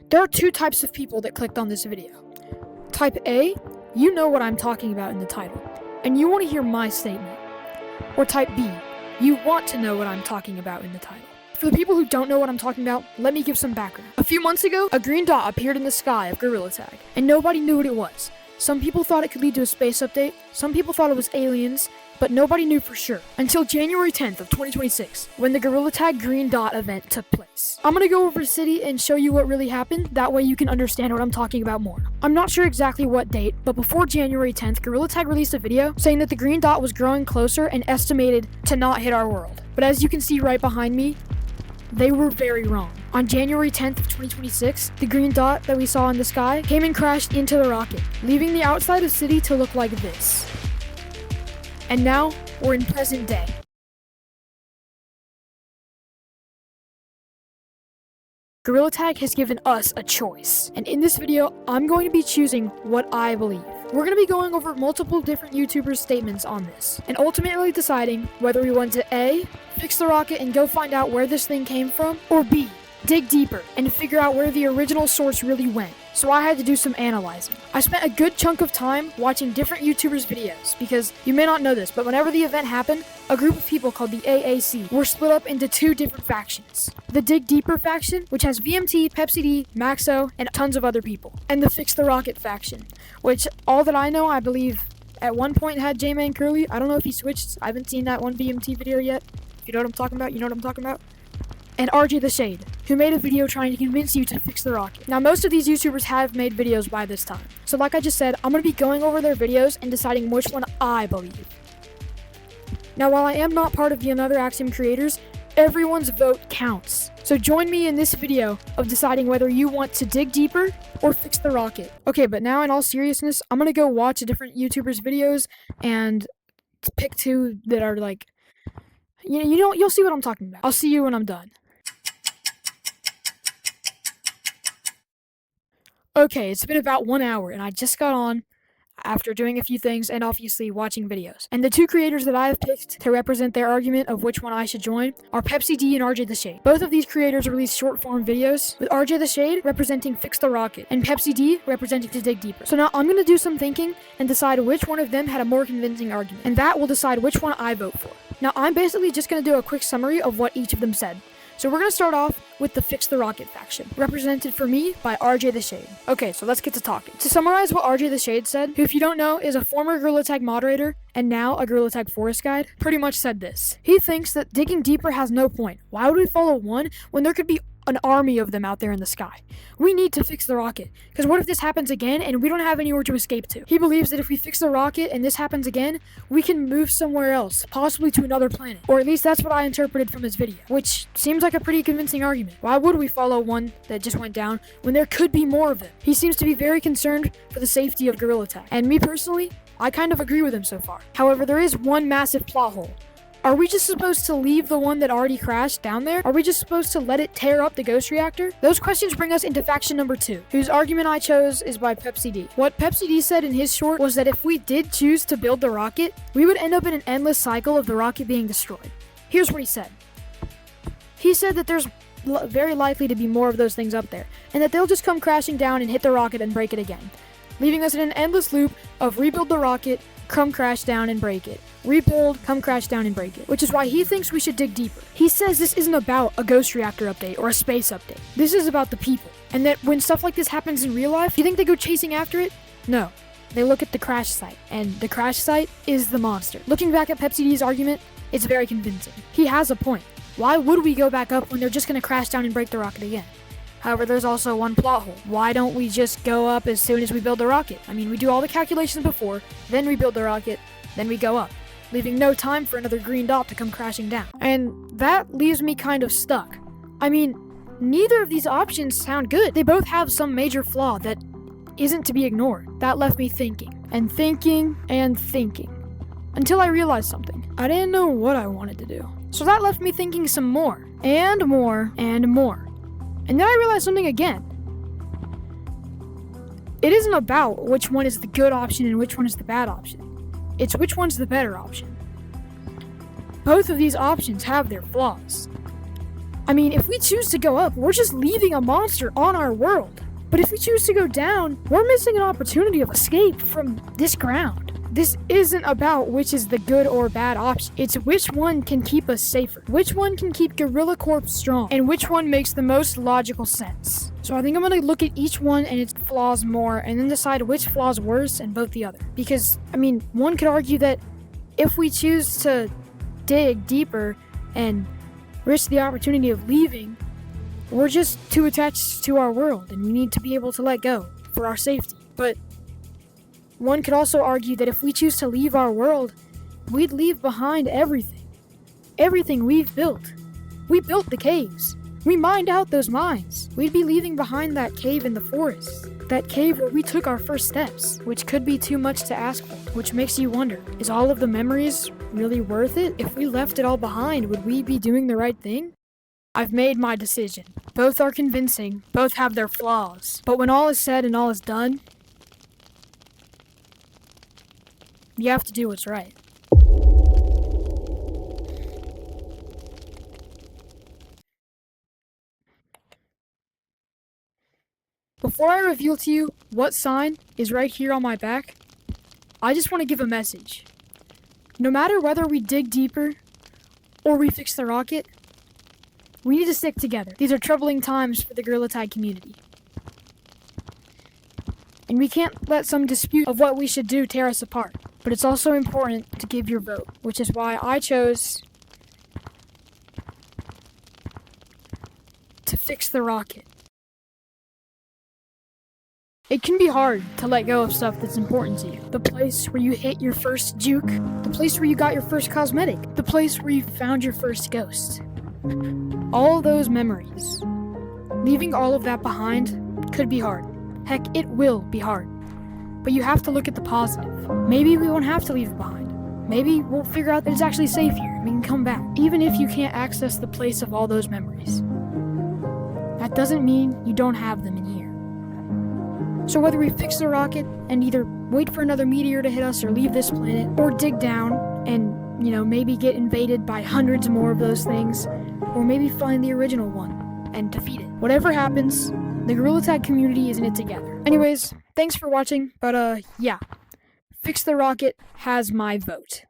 There are two types of people that clicked on this video. Type A, you know what I'm talking about in the title, and you want to hear my statement. Or type B, you want to know what I'm talking about in the title. For the people who don't know what I'm talking about, let me give some background. A few months ago, a green dot appeared in the sky of Gorilla Tag, and nobody knew what it was. Some people thought it could lead to a space update, some people thought it was aliens, but nobody knew for sure. Until January 10th of 2026, when the Gorilla Tag green dot event took place. I'm gonna go over the city and show you what really happened, that way you can understand what I'm talking about more. I'm not sure exactly what date, but before January 10th, Gorilla Tag released a video saying that the green dot was growing closer and estimated to not hit our world. But as you can see right behind me, they were very wrong. On January 10th of 2026, the green dot that we saw in the sky came and crashed into the rocket, leaving the outside of the city to look like this. And now, we're in present day. Gorilla Tag has given us a choice, and in this video, I'm going to be choosing what I believe. We're going to be going over multiple different YouTubers' statements on this, and ultimately deciding whether we want to A, fix the rocket and go find out where this thing came from, or B, dig deeper and figure out where the original source really went. So I had to do some analyzing. I spent a good chunk of time watching different YouTubers' videos, because you may not know this, but whenever the event happened, a group of people called the AAC were split up into two different factions. The Dig Deeper faction, which has VMT, Pepsi D, Maxo, and tons of other people. And the Fix the Rocket faction, which all that I know, I believe at one point had J-Man Curly. I don't know if he switched. I haven't seen that one VMT video yet. If you know what I'm talking about, you know what I'm talking about. And RJ the Shade, who made a video trying to convince you to fix the rocket. Now, most of these YouTubers have made videos by this time. So like I just said, I'm going to be going over their videos and deciding which one I believe. Now, while I am not part of the Another Axiom creators, everyone's vote counts. So join me in this video of deciding whether you want to dig deeper or fix the rocket. Okay, but now in all seriousness, I'm going to go watch different YouTubers' videos and pick two that are like, you'll see what I'm talking about. I'll see you when I'm done. Okay, it's been about 1 hour, and I just got on after doing a few things and obviously watching videos. And the two creators that I have picked to represent their argument of which one I should join are Pepsi D and RJ the Shade. Both of these creators release short-form videos, with RJ the Shade representing Fix the Rocket, and Pepsi D representing to dig deeper. So now I'm going to do some thinking and decide which one of them had a more convincing argument, and that will decide which one I vote for. Now, I'm basically just going to do a quick summary of what each of them said. So we're going to start off with the Fix the Rocket faction, represented for me by RJ the Shade. Okay, so let's get to talking. To summarize what RJ the Shade said, who if you don't know is a former Gorilla Tag moderator and now a Gorilla Tag forest guide, pretty much said this. He thinks that digging deeper has no point. Why would we follow one when there could be an army of them out there in the sky? We need to fix the rocket, because what if this happens again and we don't have anywhere to escape to? He believes that if we fix the rocket and this happens again, we can move somewhere else, possibly to another planet. Or at least that's what I interpreted from his video, which seems like a pretty convincing argument. Why would we follow one that just went down when there could be more of them? He seems to be very concerned for the safety of Gorilla Tag, and me personally, I kind of agree with him so far. However, there is one massive plot hole. Are we just supposed to leave the one that already crashed down there? Are we just supposed to let it tear up the ghost reactor? Those questions bring us into faction number 2, whose argument I chose is by Pepsi D. What Pepsi D said in his short was that if we did choose to build the rocket, we would end up in an endless cycle of the rocket being destroyed. Here's what he said. He said that there's very likely to be more of those things up there, and that they'll just come crashing down and hit the rocket and break it again, leaving us in an endless loop of rebuild the rocket, come crash down and break it. Rebuild, come crash down and break it. Which is why he thinks we should dig deeper. He says this isn't about a ghost reactor update or a space update. This is about the people. And that when stuff like this happens in real life, you think they go chasing after it? No. They look at the crash site, and the crash site is the monster. Looking back at Pepsi D's argument, it's very convincing. He has a point. Why would we go back up when they're just gonna crash down and break the rocket again? However, there's also one plot hole. Why don't we just go up as soon as we build the rocket? I mean, we do all the calculations before, then we build the rocket, then we go up, leaving no time for another green dot to come crashing down. And that leaves me kind of stuck. I mean, neither of these options sound good. They both have some major flaw that isn't to be ignored. That left me thinking, and thinking, and thinking, until I realized something. I didn't know what I wanted to do. So that left me thinking some more, and more, and more. And then I realized something again. It isn't about which one is the good option and which one is the bad option. It's which one's the better option. Both of these options have their flaws. I mean, if we choose to go up, we're just leaving a monster on our world. But if we choose to go down, we're missing an opportunity of escape from this ground. This isn't about which is the good or bad option. It's which one can keep us safer, which one can keep Gorilla Corp strong, and which one makes the most logical sense. So I think I'm going to look at each one and its flaws more and then decide which flaw's worse and vote the other. Because, I mean, one could argue that if we choose to dig deeper and risk the opportunity of leaving, we're just too attached to our world and we need to be able to let go for our safety. But one could also argue that if we choose to leave our world, we'd leave behind everything. Everything we've built. We built the caves. We mined out those mines. We'd be leaving behind that cave in the forest. That cave where we took our first steps, which could be too much to ask for, which makes you wonder, is all of the memories really worth it? If we left it all behind, would we be doing the right thing? I've made my decision. Both are convincing, both have their flaws. But when all is said and all is done, you have to do what's right. Before I reveal to you what sign is right here on my back, I just want to give a message. No matter whether we dig deeper or we fix the rocket, we need to stick together. These are troubling times for the Gorilla Tag community. And we can't let some dispute of what we should do tear us apart. But it's also important to give your vote, which is why I chose to fix the rocket. It can be hard to let go of stuff that's important to you. The place where you hit your first juke, the place where you got your first cosmetic, the place where you found your first ghost. All those memories. Leaving all of that behind could be hard. Heck, it will be hard. But you have to look at the positive. Maybe we won't have to leave it behind. Maybe we'll figure out that it's actually safe here and we can come back, even if you can't access the place of all those memories. That doesn't mean you don't have them in here. So whether we fix the rocket and either wait for another meteor to hit us or leave this planet, or dig down and, maybe get invaded by hundreds more of those things, or maybe find the original one and defeat it. Whatever happens, the Gorilla Tag community is in it together. Anyways, thanks for watching, but yeah. Fix the Rocket has my vote.